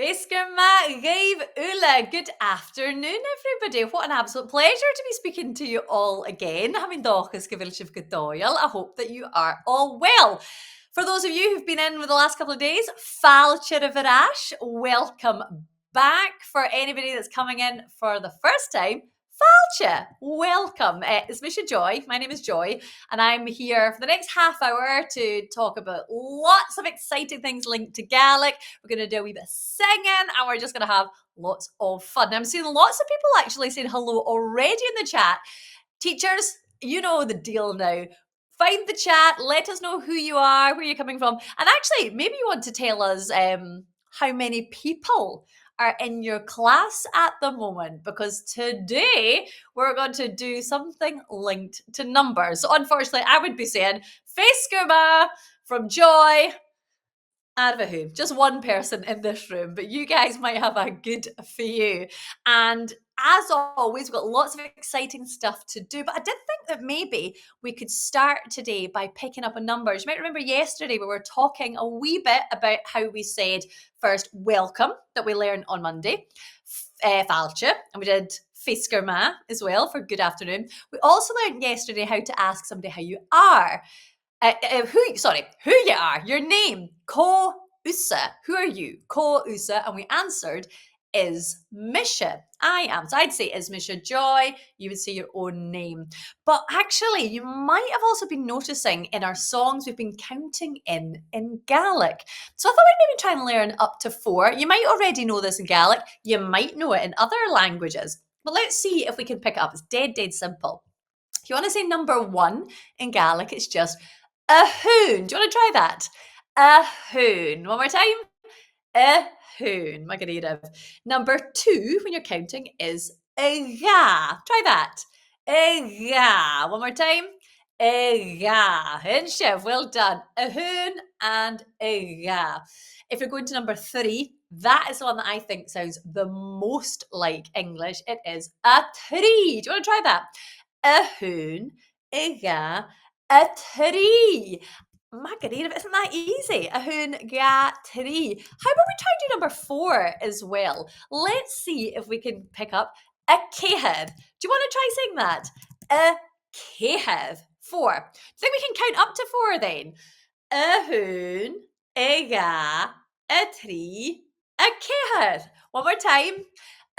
Beurla. Good afternoon, everybody. What an absolute pleasure to be speaking to you all again. Stiùiriche Seachdain. I hope that you are all well. For those of you who've been in with the last couple of days, Farpaisean-ceist, welcome back. For anybody that's coming in for the first time, Falcha, welcome. It's Misha Joy. My name is Joy, and I'm here for the next half hour to talk about lots of exciting things linked to Gaelic. We're going to do a wee bit of singing, and we're just going to have lots of fun. I'm seeing lots of people actually saying hello already in the chat. Teachers, you know the deal now. Find the chat, let us know who you are, where you're coming from, and actually, maybe you want to tell us how many people are in your class at the moment, because today we're going to do something linked to numbers. So unfortunately, I would be saying Fescuma from Joy and Vahu. Just one person in this room, but you guys might have a good few. And as always, we've got lots of exciting stuff to do, but I did think that maybe we could start today by picking up on numbers. You might remember yesterday we were talking a wee bit about how we said first welcome, that we learned on Monday, Falcha, and we did Fescuma as well for good afternoon. We also learned yesterday how to ask somebody how you are. Who you are, your name, ko usa, who are you, ko usa, and we answered is Misha, I am. So I'd say is Misha Joy, you would say your own name. But actually, you might have also been noticing in our songs we've been counting in Gaelic. So I thought we'd maybe try and learn up to 4. You might already know this in Gaelic, you might know it in other languages, but let's see if we can pick it up. It's dead simple. If you want to say number 1 in Gaelic, it's just a hoon. Do you want to try that? A hoon. One more time. A hoon. Margarita. Number 2, when you're counting, is a ga. Try that. A ga. One more time. A ga. Chef, well done. A hoon and a ga. If you're going to number 3, that is the one that I think sounds the most like English. It is a tree. Do you want to try that? A hoon, a ga, a tree. Margarita, isn't that easy? A hoon, ga, tree. How about we try and do number 4 as well? Let's see if we can pick up a ceithid. Do you want to try saying that? A ceithid. 4. Do you think we can count up to 4 then? A hoon, a ga, a tree, a ceithid. One more time.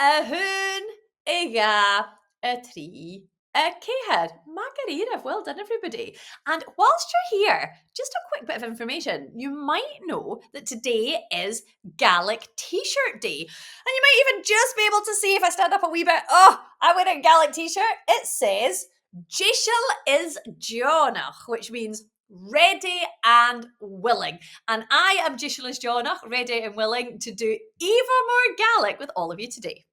A hoon, a ga, a tree, a ceithid. Margarita, well done everybody. And whilst you're here, just a quick bit of information. You might know that today is Gaelic T-shirt day. And you might even just be able to see, if I stand up a wee bit, I'm wearing a Gaelic T-shirt. It says, Jishal is Jonach, which means ready and willing. And I am Jishal is Jonach, ready and willing to do even more Gaelic with all of you today.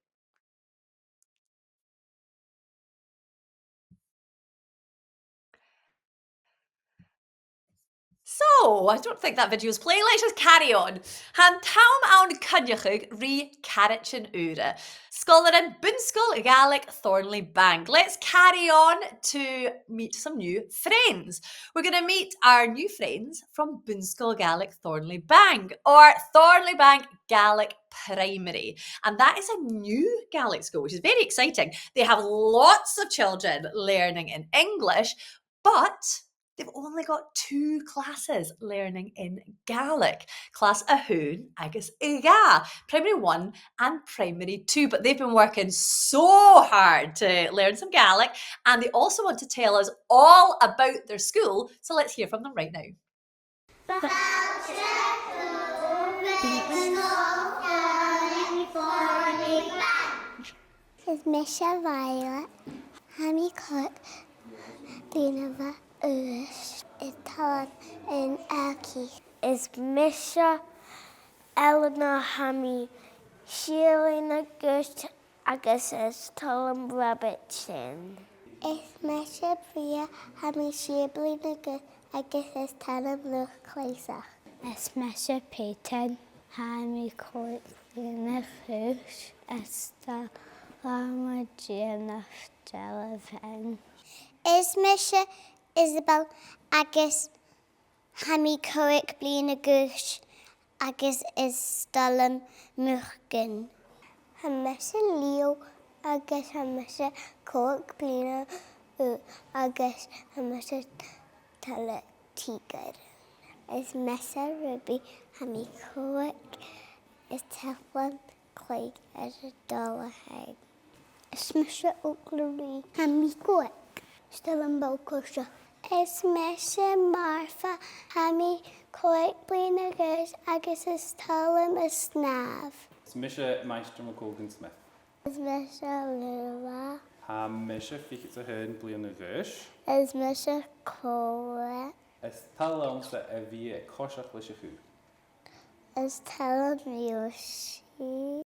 So, I don't think that video is playing. Let's just carry on. Han taum awn cynnychig ri Carichin-ure. Scholar Bun-sgoiltean Gaelic Thornley-Bank. Let's carry on to meet some new friends. We're going to meet our new friends from Bun-sgoiltean Gaelic Thornley-Bank, or Thornley-Bank Gaelic Primary. And that is a new Gaelic school, which is very exciting. They have lots of children learning in English, but they've only got 2 classes learning in Gaelic. Class Ahoon, agus Iga, Primary 1 and Primary 2. But they've been working so hard to learn some Gaelic, and they also want to tell us all about their school. So let's hear from them right now. Is Misha Violet, Hammy Cook, Dinava Aois, is Talon in Elkie. Is Misha Eleanor Hammy, Sheila Gust, agus is chloinn-sgoile sin. Is Misha Bria Hammy Sheila Gust, agus is Talon Luchd-labhairt. Is Misha Peyton Hammy chuid-sgoile, is the Luchd-labhairt. Is Misha Isabel agus Hammy Coic Blina Gush agus is stalam muchgan. Hamise Leo agus hamise cóg blina agus hamise tala tígar. Is mesa ruby hami cóg is teflon cloig ar a dálahairt. Is mesa óglarí hami cóg stalam balcósa. Is mesa Marfa hami cóig blina agus is talam is snaf. Is Misha Meister McColgan Smith. Is mesa Lua. Ha Misha ficht a hen blian a gush. Is mesa cóig. Is tal sa a vi a koshach leis a chu. Is talam Yoshi.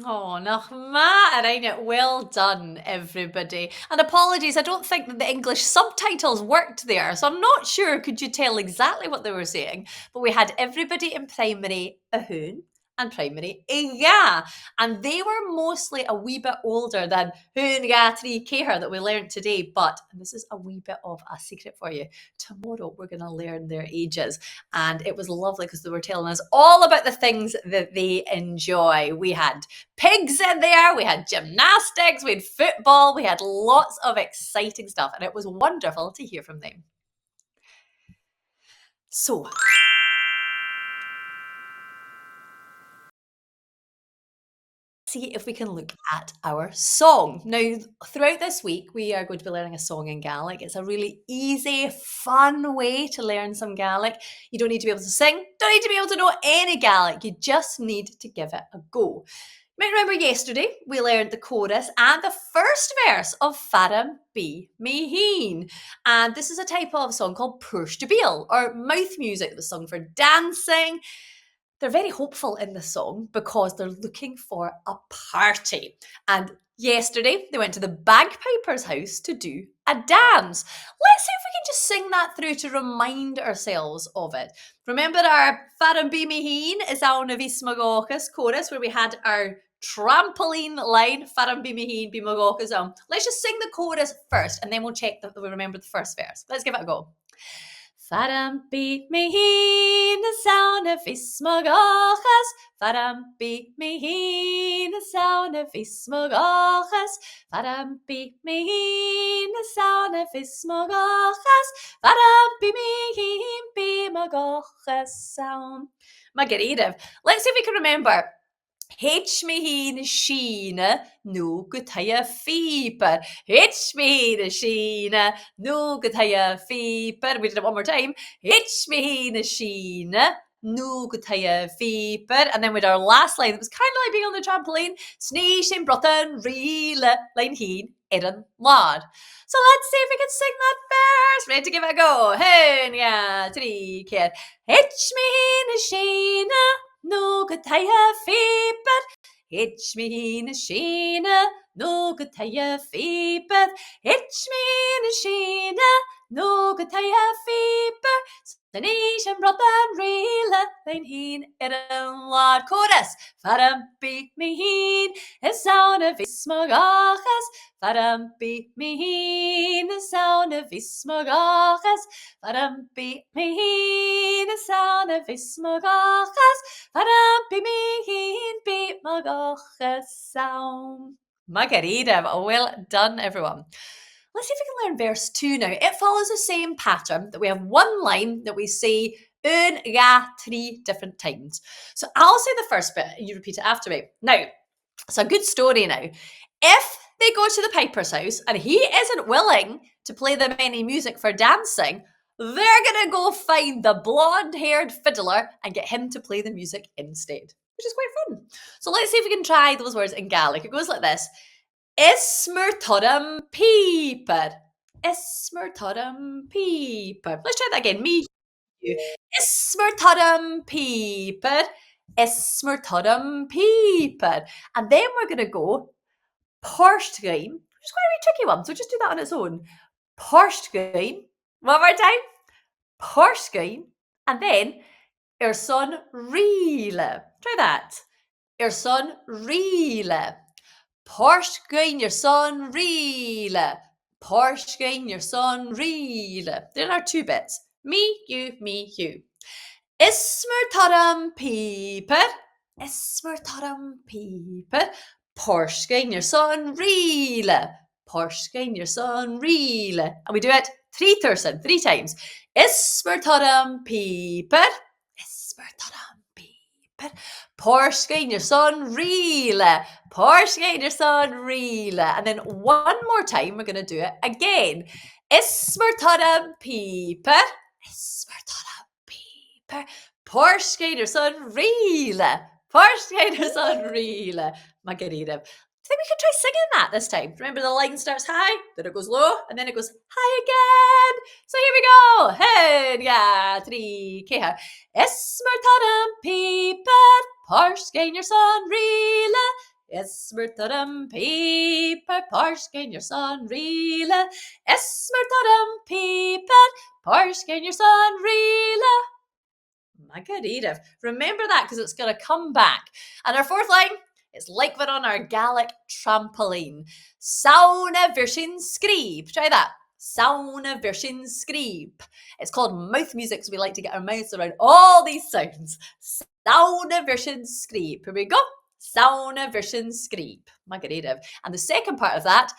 Oh, nach ma, well done, everybody. And apologies, I don't think that the English subtitles worked there, so I'm not sure, could you tell exactly what they were saying? But we had everybody in primary a hoon and primary a ga, and they were mostly a wee bit older than hoon, ga, trí, céhar that we learned today. But, and this is a wee bit of a secret for you, tomorrow we're going to learn their ages. And it was lovely because they were telling us all about the things that they enjoy. We had pigs in there, we had gymnastics, we had football, we had lots of exciting stuff, and it was wonderful to hear from them. So, see if we can look at our song. Now, throughout this week, we are going to be learning a song in Gaelic. It's a really easy, fun way to learn some Gaelic. You don't need to be able to sing, don't need to be able to know any Gaelic. You just need to give it a go. You might remember yesterday, we learned the chorus and the first verse of FtMB mheadhan. And this is a type of song called P4-7, or mouth music that was sung for dancing. They're very hopeful in the song because they're looking for a party. And yesterday, they went to the bagpiper's house to do a dance. Let's see if we can just sing that through to remind ourselves of it. Remember our FtMB mheadhan is our navis magachas chorus where we had our trampoline line, FtMB mheadhan be magachas on. Let's just sing the chorus first and then we'll check that we remember the first verse. Let's give it a go. FtMB mheadhan the sound of his magachas. FtMB mheadhan the sound of his magachas. FtMB mheadhan the sound of his magachas. FtMB mheadhan be magachas sound. Magaríidh. Let's see if we can remember. H mheadhan sheena no gutaya feeper. H mheadhan sheena no gutaya feeper. We did it one more time. H mheadhan sheena no gutaya feeper. And then with our last line, it was kind of like being on the trampoline. Sneishin brothan reela line heen eran lad. So let's see if we can sing that verse. Ready to give it a go. Hen ya tri kid. H mheadhan sheena no gutaya feeper. H mheadhan sheena no gutaya feeper. H mheadhan sheena no gutaya feeper. Sneishin brothan reela line heen eran lad. Chorus. FtMB mheadhan the sound of his magachas. FtMB mheadhan the sound of his magachas. FtMB mheadhan the sound of his magachas. FtMB mheadhan be magachas sound. Magaríidh. Well done, everyone. Let's see if we can learn verse 2 now. It follows the same pattern that we have one line that we say un, ga, 3 different times. So I'll say the first bit and you repeat it after me. Now, it's a good story now. If they go to the piper's house and he isn't willing to play them any music for dancing, they're going to go find the blonde-haired fiddler and get him to play the music instead, which is quite fun. So let's see if we can try those words in Gaelic. It goes like this. Ismertodum peeper. Ismertodum peeper. Let's try that again. Me, you. Ismertodum peeper. Ismertodum peeper. And then we're going to go P4-7, which is quite a really tricky one. So just do that on its own. P4-7. One more time. P4-7. And then our son Riele. Try that. Our son Riele. P4-7 your son Riele. P4-7 your son Riele. There are 2 bits. Me, you, me, you. Ismer todam peeper. Ismer todam peeper. Porskein your son reele. Porskein your son reele. And we do it three times. Ismer todam peeper. Ismer todam peeper. Porskein your son reele. Porskein your son reele. And then one more time, we're going to do it again. Ismer todam peeper. Ismer todam peeper. Porskein your son reele. Porskein your son reele. My Ghearran. I think we could try singing that this time. Remember, the line starts high, then it goes low, and then it goes high again. So here we go. Hen, yeah, three, keha. Ismer todam peeper. Porskein your son reele. Ismer todam peeper. Porskein your son reele. Ismer todam peeper. Porskein your son reele. My Ghearran. Remember that because it's going to come back. And our fourth line, it's like we're on our Gaelic trampoline. Sauna virshin screep. Try that. Sauna virshin screep. It's called mouth music because we like to get our mouths around all these sounds. Sauna virshin screep. Here we go. Sauna virshin screep. My Ghearran. And the second part of that,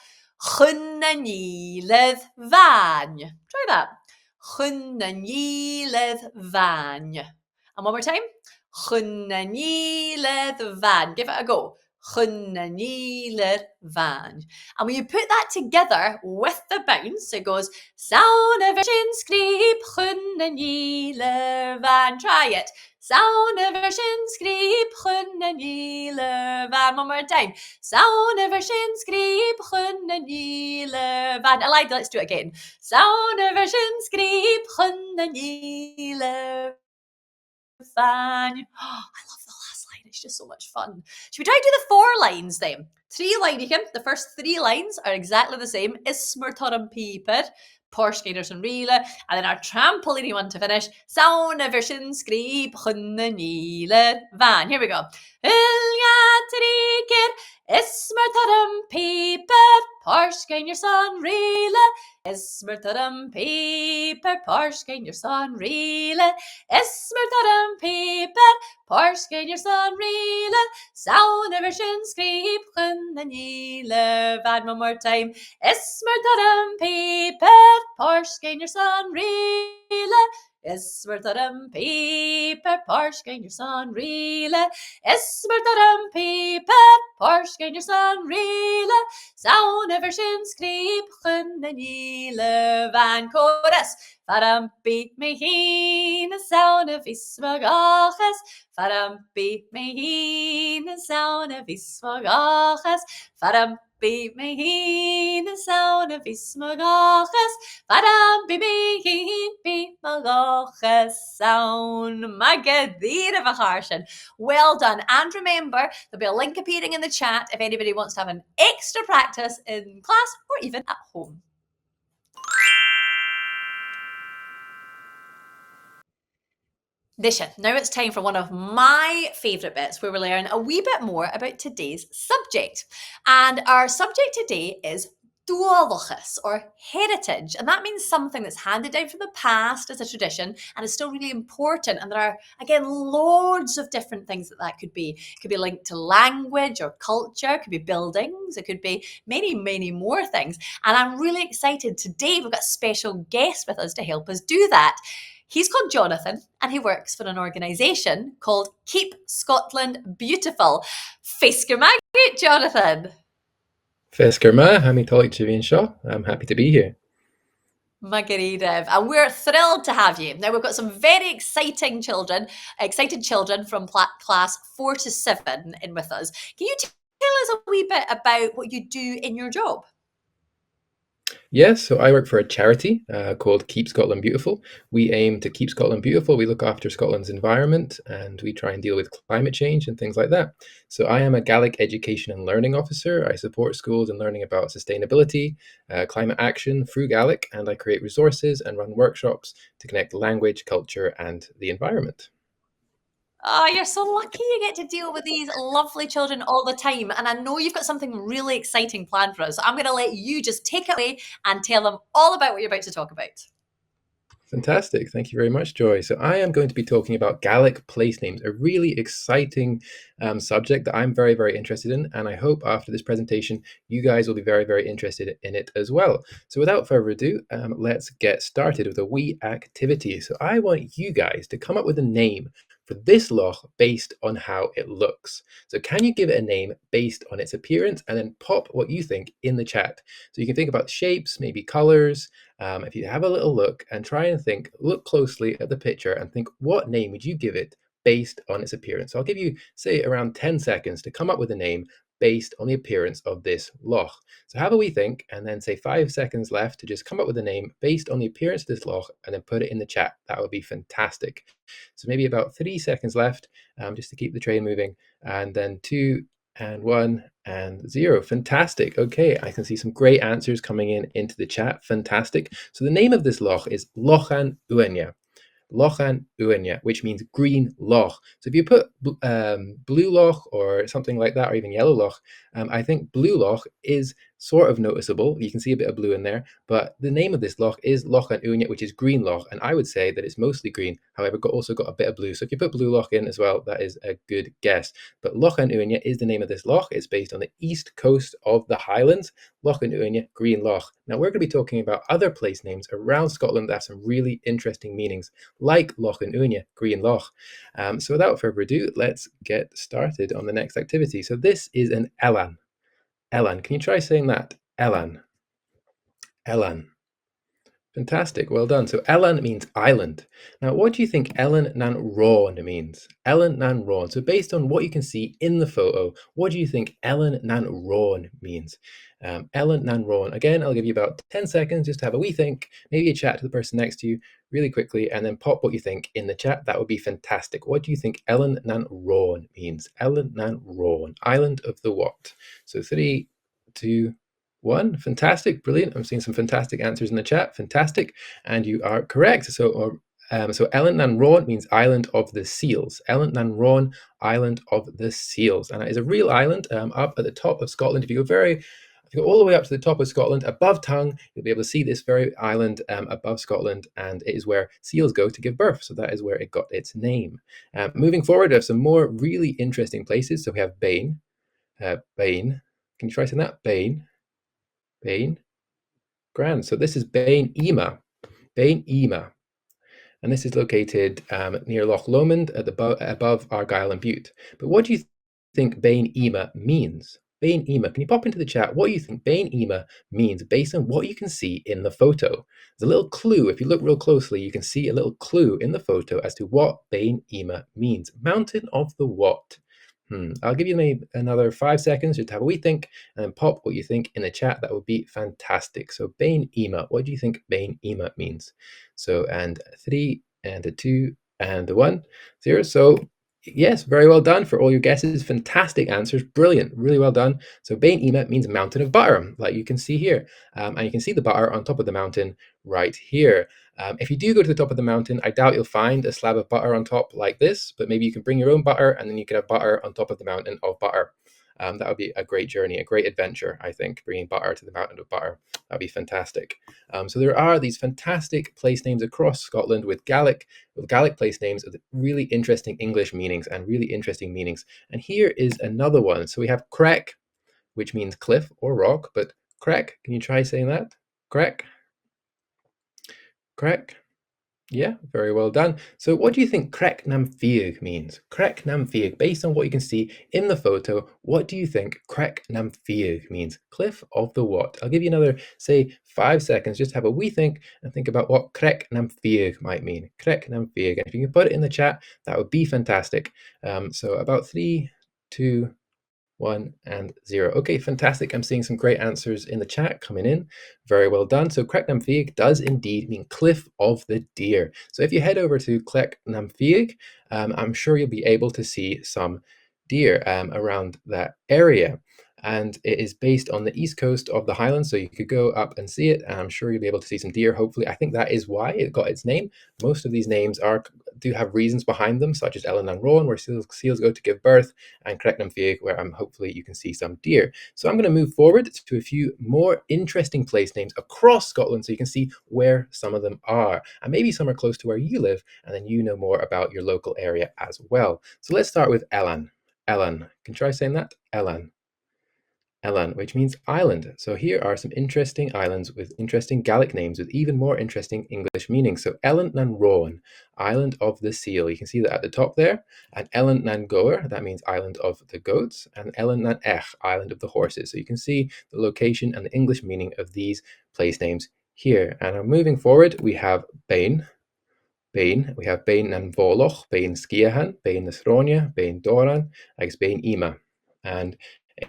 leth-uair Try that. leth-uair. And one more time. leth-uair. Give it a go. leth-uair. And when you put that together with the bounce, it goes Sauna virshin screep, leth-uair. Try it. Sauna virshin screep, leth-uair. One more time. Sauna virshin screep, leth-uair. Elida, let's do it again. Sauna virshin screep, leth-uair. I love the last line. It's just so much fun. Should we try to do the 4 lines then? 3 lines. The first 3 lines are exactly the same. Ismer todam peeper. Porskein your son reele. And then our trampoline one to finish. Sauna virshin screep, leth-uair. Here we go. Ismer todam peeper. Porskein your son reele. Ismer todam peeper. Porskein your son reele. Ismer todam peeper. Porskein your son reele. Sauna virshin screep, leth-uair. One more time. Ismer todam peeper. Porskein your son reele. Ismer todam peeper. Porskein your son reele. Ismer todam peeper. Porskein your son reele. Sauna virshin screep, leth-uair. Chorus. Farpaisean mheadhan, sauna visvagachas. Farpaisean mheadhan, sauna visvagachas. Farpaisean mheadhan, sauna visvagachas. Farpaisean mheadhan, sound. My Ghearran. Well done. And remember, there'll be a link appearing in the chat if anybody wants to have an extra practice in class or even at home. Now it's time for one of my favourite bits where we learn a wee bit more about today's subject. And our subject today is dualachas, or heritage. And that means something that's handed down from the past as a tradition and is still really important. And there are, again, loads of different things that could be. It could be linked to language or culture, it could be buildings, it could be many, many more things. And I'm really excited. Today we've got a special guest with us to help us do that. He's called Jonathan, and he works for an organisation called Keep Scotland Beautiful. Fesgur Maggot, Jonathan. Fesgur Ma, Hami Tolik Chivin Shaw. I'm happy to be here. My Ghearran, and we're thrilled to have you. Now we've got some very excited children from class 4 to 7 in with us. Can you tell us a wee bit about what you do in your job? Yes, so I work for a charity called Keep Scotland Beautiful. We aim to keep Scotland beautiful. We look after Scotland's environment and we try and deal with climate change and things like that. So I am a Gaelic Education and Learning Officer. I support schools in learning about sustainability, climate action through Gaelic, and I create resources and run workshops to connect language, culture, and the environment. Oh, you're so lucky you get to deal with these lovely children all the time. And I know you've got something really exciting planned for us. So I'm going to let you just take it away and tell them all about what you're about to talk about. Fantastic. Thank you very much, Joy. So I am going to be talking about Gaelic place names, a really exciting subject that I'm very, very interested in. And I hope after this presentation, you guys will be very, very interested in it as well. So without further ado, let's get started with a wee activity. So I want you guys to come up with a name for this loch based on how it looks. So can you give it a name based on its appearance, and then pop what you think in the chat. So you can think about shapes, maybe colors. If you have a little look and try and think, look closely at the picture and think, what name would you give it based on its appearance? So I'll give you, say, around 10 seconds to come up with a name based on the appearance of this loch. So have a wee think, and then say 5 seconds left to just come up with a name based on the appearance of this loch, and then put it in the chat. That would be fantastic. So maybe about 3 seconds left, just to keep the train moving, and then 2 and 1 and 0. Fantastic. Okay, I can see some great answers coming in into the chat. Fantastic. So the name of this loch is Lochan-uaine. Lochan-uaine, which means green loch. So if you put blue loch or something like that, or even yellow loch, I think blue loch is sort of noticeable. You can see a bit of blue in there, but the name of this loch is Lochan-uaine, which is green loch, and I would say that it's mostly green. However, also got a bit of blue. So if you put blue loch in as well, that is a good guess. But Lochan-uaine is the name of this loch. It's based on the east coast of the Highlands. Lochan-uaine, green loch. Now we're going to be talking about other place names around Scotland that have some really interesting meanings, like Lochan-uaine, green loch. So without further ado, let's get started on the next activity. So this is an elan. Elan, can you try saying that? Elan. Elan. Fantastic, well done. So Elan means island. Now, what do you think Elan nan Rón means? Elan nan Rón. So based on what you can see in the photo, what do you think Elan nan Rón means? Elan nan Rón. Again, I'll give you about 10 seconds just to have a wee think, maybe a chat to the person next to you really quickly, and then pop what you think in the chat. That would be fantastic. What do you think Elan nan Rón means? Elan nan Rón. Island of the what? So 3, 2, 1. Fantastic, brilliant. I'm seeing some fantastic answers in the chat. Fantastic, and you are correct. So Elan nan Rón means island of the seals. Elan nan Rón, island of the seals, and it is a real island up at the top of Scotland. If you go all the way up to the top of Scotland, above Tongue, you'll be able to see this very island above Scotland, and it is where seals go to give birth. So that is where it got its name. Moving forward, we have some more really interesting places. So we have Bain. Bain. Can you try saying that? Bain. Bain. Grand. So this is Bain EME. Bain EME. And this is located near Loch Lomond above Argyll and Bute. But what do you think Bain EME means? Bain EME. Can you pop into the chat what you think Bain EME means based on what you can see in the photo? There's a little clue. If you look real closely, you can see a little clue in the photo as to what Bain EME means. Mountain of the what? I'll give you maybe another 5 seconds just to have a wee think, and then pop what you think in the chat. That would be fantastic. So Bain EME, what do you think Bain EME means? So, and 3 and a 2 and a 1, 0. So yes, very well done for all your guesses. Fantastic answers, brilliant, really well done. So Bain EME means mountain of butter, like you can see here, and you can see the butter on top of the mountain right here. If you do go to the top of the mountain, I doubt you'll find a slab of butter on top like this, but maybe you can bring your own butter, and then you can have butter on top of the mountain of butter. That would be a great journey, a great adventure, I think, bringing butter to the mountain of butter. That'd be fantastic. So there are these fantastic place names across Scotland with Gaelic place names with really interesting English meanings and really interesting meanings. And here is another one. So we have Crech, which means cliff or rock, but Crech, can you try saying that? Crech? Crech? Yeah, very well done. So what do you think Crech nam Fiag means? Crech nam Fiag, based on what you can see in the photo, what do you think Crech nam Fiag means? Cliff of the what? I'll give you another, say, 5 seconds, just have a wee think and think about what Crech nam Fiag might mean. Crech nam Fiag. And if you can put it in the chat, that would be fantastic. So about 3, 2, 1 and 0. Okay, fantastic. I'm seeing some great answers in the chat coming in. Very well done. So Crech nam Fiag does indeed mean cliff of the deer. So if you head over to Crech nam Fiag, I'm sure you'll be able to see some deer around that area. and it is based on the east coast of the Highlands, so you could go up and see it, and I'm sure you'll be able to see some deer, hopefully. I think that is why it got its name. Most of these names do have reasons behind them, such as Ellen and Rowan, where seals go to give birth, and Crecknam where hopefully you can see some deer. So I'm going to move forward to a few more interesting place names across Scotland, so you can see where some of them are, and maybe some are close to where you live, and then you know more about your local area as well. So let's start with Ellan. Ellan. Can you try saying that? Ellan. Ellan, which means island. So here are some interesting islands with interesting Gaelic names with even more interesting English meanings. So Ellan nan Rowan, island of the seal. You can see that at the top there. And Ellan nan Goer, that means island of the goats. And Ellan nan Ech, island of the horses. So you can see the location and the English meaning of these place names here. And moving forward, we have Bain. Bain. We have Bain nan Voloch, Bun-sgoiltean, Bain Nasronia, Bain Doran, agus Bain EME. And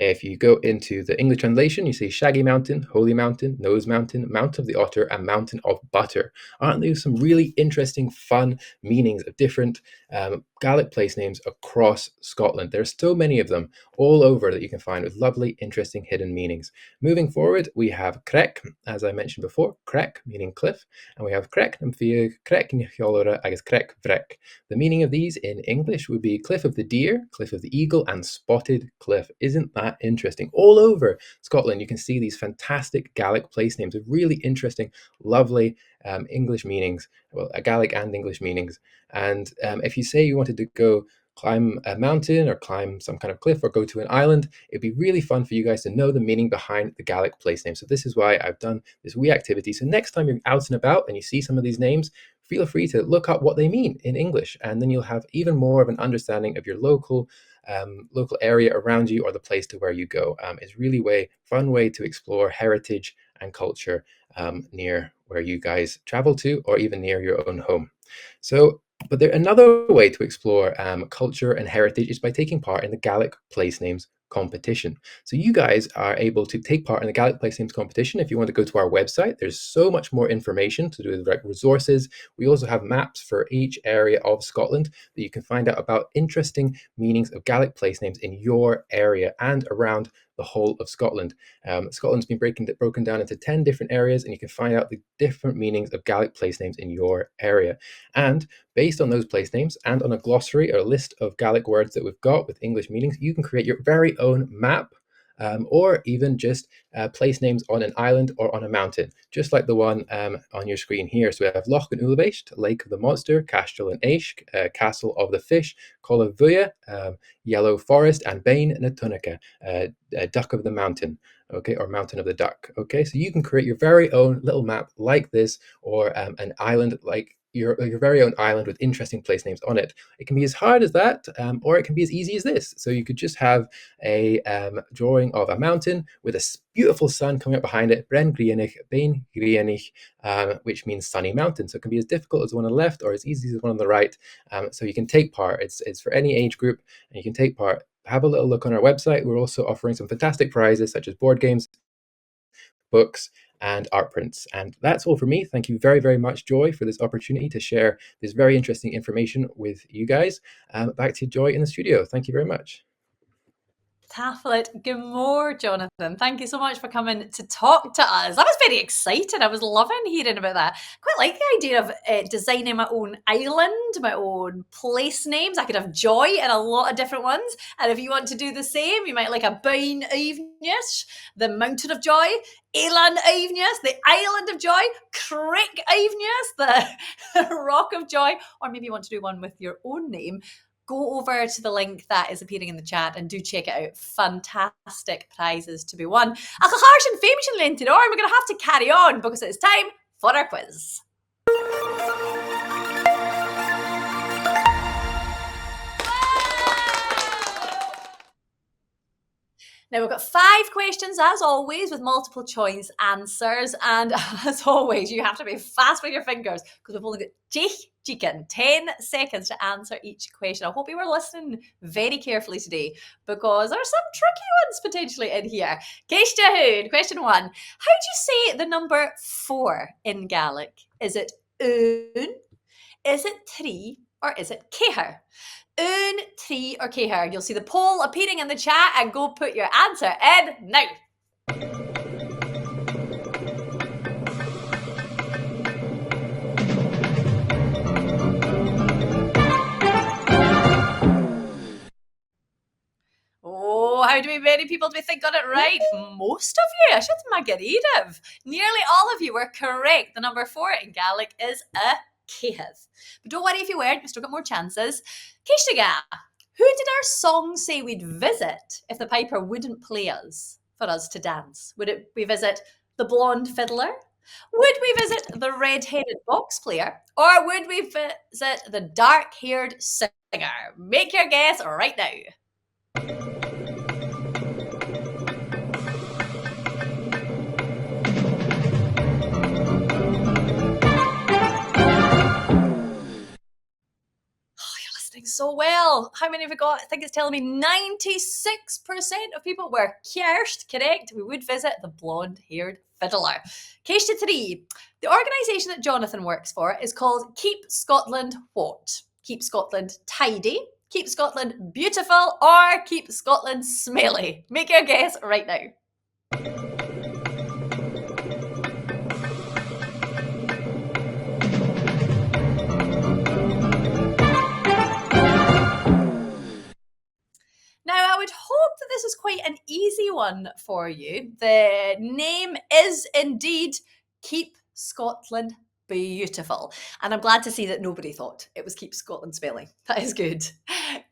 if you go into the English translation, you see Shaggy Mountain, Holy Mountain, Nose Mountain, Mount of the Otter, and Mountain of Butter. Aren't there some really interesting, fun meanings of different Gaelic place names across Scotland? There's so many of them all over that you can find with lovely, interesting, hidden meanings. Moving forward, we have Crech, as I mentioned before, Crech meaning cliff, and we have Crech Namfiag, Crech Niolora, agus Crech Vrech. The meaning of these in English would be cliff of the deer, cliff of the eagle, and spotted cliff. Isn't that interesting? All over Scotland, you can see these fantastic Gaelic place names with really interesting, lovely English meanings, well, Gaelic and English meanings. And if you say you wanted to go climb a mountain or climb some kind of cliff or go to an island, it'd be really fun for you guys to know the meaning behind the Gaelic place name. So this is why I've done this wee activity. So next time you're out and about and you see some of these names, feel free to look up what they mean in English, and then you'll have even more of an understanding of your local area around you or the place to where you go. It's really fun way to explore heritage and culture near where you guys travel to, or even near your own home. But another way to explore culture and heritage is by taking part in the Gaelic Place Names competition. So you guys are able to take part in the Gaelic Place Names competition. If you want to go to our website, there's so much more information to do with resources. We also have maps for each area of Scotland that you can find out about interesting meanings of Gaelic place names in your area and around the whole of Scotland. Scotland's been broken down into 10 different areas, and you can find out the different meanings of Gaelic place names in your area. And based on those place names and on a glossary or a list of Gaelic words that we've got with English meanings, you can create your very own map, or even just place names on an island or on a mountain, just like the one on your screen here. So we have Luchd-labhairt, Lake of the Monster, Castell an Éisc, Castle of the Fish, Colla Yellow Forest, and Bain na Tunica, Duck of the Mountain, okay, or Mountain of the Duck. Okay, so you can create your very own little map like this, or an island like your very own island with interesting place names on it. It can be as hard as that, or it can be as easy as this. So you could just have a drawing of a mountain with a beautiful sun coming up behind it, Bren Grianich, Bain Grianich, which means sunny mountain. So it can be as difficult as the one on the left or as easy as the one on the right. So you can take part. It's for any age group, and you can take part. Have a little look on our website. We're also offering some fantastic prizes such as board games, books, and art prints. And that's all for me. Thank you very, very much, Joy, for this opportunity to share this very interesting information with you guys. Back to Joy in the studio. Thank you very much. Tafflet, good morning, Jonathan. Thank you so much for coming to talk to us. That was very exciting. I was loving hearing about that. Quite like the idea of designing my own island, my own place names. I could have Joy in a lot of different ones. And if you want to do the same, you might like a Bain Eivneas, the Mountain of Joy, Elan Eivneas, the Island of Joy, Crick Eivneas, the Rock of Joy, or maybe you want to do one with your own name. Go over to the link that is appearing in the chat and do check it out. Fantastic prizes to be won. Ach, harsh famous in Lenten, or we're going to have to carry on because it's time for our quiz. Now we've got 5 questions as always with multiple choice answers, and as always you have to be fast with your fingers because we've only got 10 seconds to answer each question. I hope you were listening very carefully today because there are some tricky ones potentially in here. Question 1. How do you say the number 4 in Gaelic? Is it un, is it 3, or is it ceathair? un, trí or céhir? You'll see the poll appearing in the chat and go put your answer in now. Oh, how many people do we think got it right? Most of you. I should Margareev. Nearly all of you were correct. The number 4 in Gaelic is a céhir. But don't worry if you weren't, we've still got more chances. Céisteaga, who did our song say we'd visit if the piper wouldn't play us for us to dance? Would we visit the blonde fiddler? Would we visit the red-headed box player? Or would we visit the dark-haired singer? Make your guess right now. So well. How many have we got? I think it's telling me 96% of people were correct. We would visit the blonde-haired fiddler. Case 3. The organisation that Jonathan works for is called Keep Scotland what? Keep Scotland tidy, Keep Scotland beautiful, or Keep Scotland smelly? Make your guess right now. Now, I would hope that this is quite an easy one for you. The name is indeed Keep Scotland Beautiful. And I'm glad to see that nobody thought it was Keep Scotland Smelly. That is good.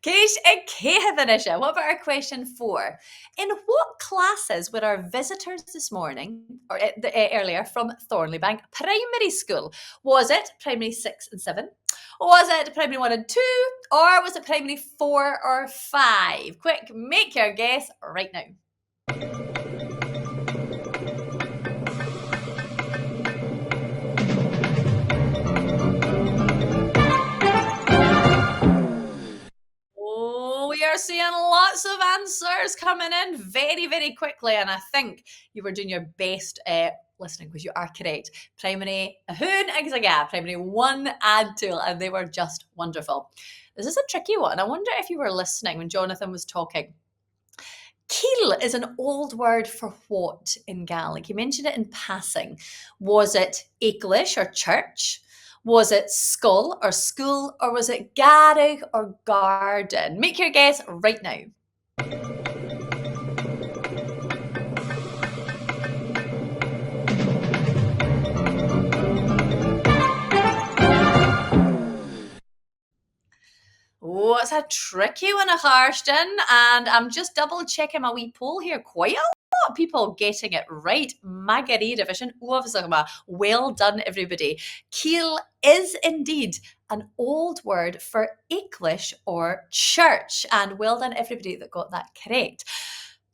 Case Céhir. What about our question 4? In what classes were our visitors this morning, or earlier, from Thornleybank Primary School? Was it primary 6 and 7? Was it primary 1 and 2? Or was it primary 4 or 5? Quick, make your guess right now. Oh, we are seeing lots of answers coming in very, very quickly. And I think you were doing your best listening because you are correct. Primary primary 1 and 2, and they were just wonderful. This is a tricky one. I wonder if you were listening when Jonathan was talking. Keel is an old word for what in Gaelic? You mentioned it in passing. Was it English or church? Was it skull or school? Or was it garage or garden? Make your guess right now. Oh, it's a tricky one, Ghearran, and I'm just double checking my wee poll here. Quite a lot of people getting it right. Magarí division. Well done, everybody. Keel is indeed an old word for English or church, and well done, everybody that got that correct.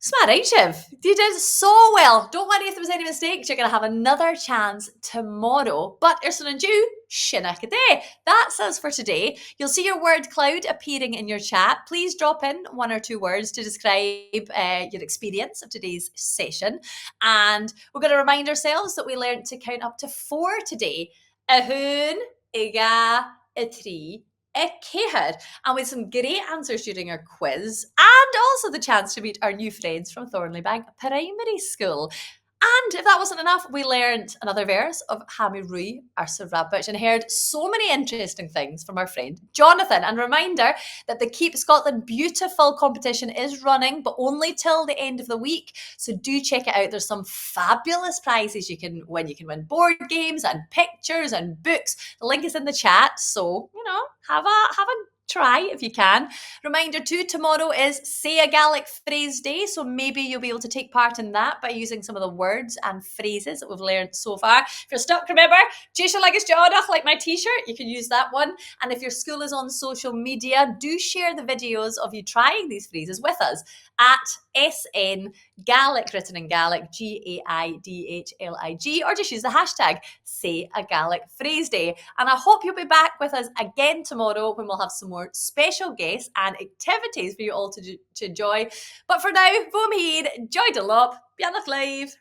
Smareichev, you did so well. Don't worry if there was any mistakes. You're going to have another chance tomorrow. But Ursula and Jew, Shinach a day. That's us for today. You'll see your word cloud appearing in your chat. Please drop in 1 or 2 words to describe your experience of today's session. And we're going to remind ourselves that we learned to count up to 4 today. Ahun, Iga, Itri, a céhir, and with some great answers during our quiz, and also the chance to meet our new friends from Thornleybank Primary School. And if that wasn't enough, we learned another verse of Hami Rui, our Rabbit, and heard so many interesting things from our friend Jonathan. And reminder that the Keep Scotland Beautiful competition is running, but only till the end of the week. So do check it out. There's some fabulous prizes you can win. You can win board games and pictures and books. The link is in the chat. So, have a try if you can. Reminder too, tomorrow is Say a Gaelic Phrase Day, so maybe you'll be able to take part in that by using some of the words and phrases that we've learned so far. If you're stuck, remember, like my t-shirt, you can use that one. And if your school is on social media, do share the videos of you trying these phrases with us at SN Gaelic, written in Gaelic, GAIDHLIG, or just use the hashtag Say a Gaelic Phrase Day. And I hope you'll be back with us again tomorrow when we'll have some more special guests and activities for you all to enjoy. But for now, Mhair, joy de lop, Bianach Live.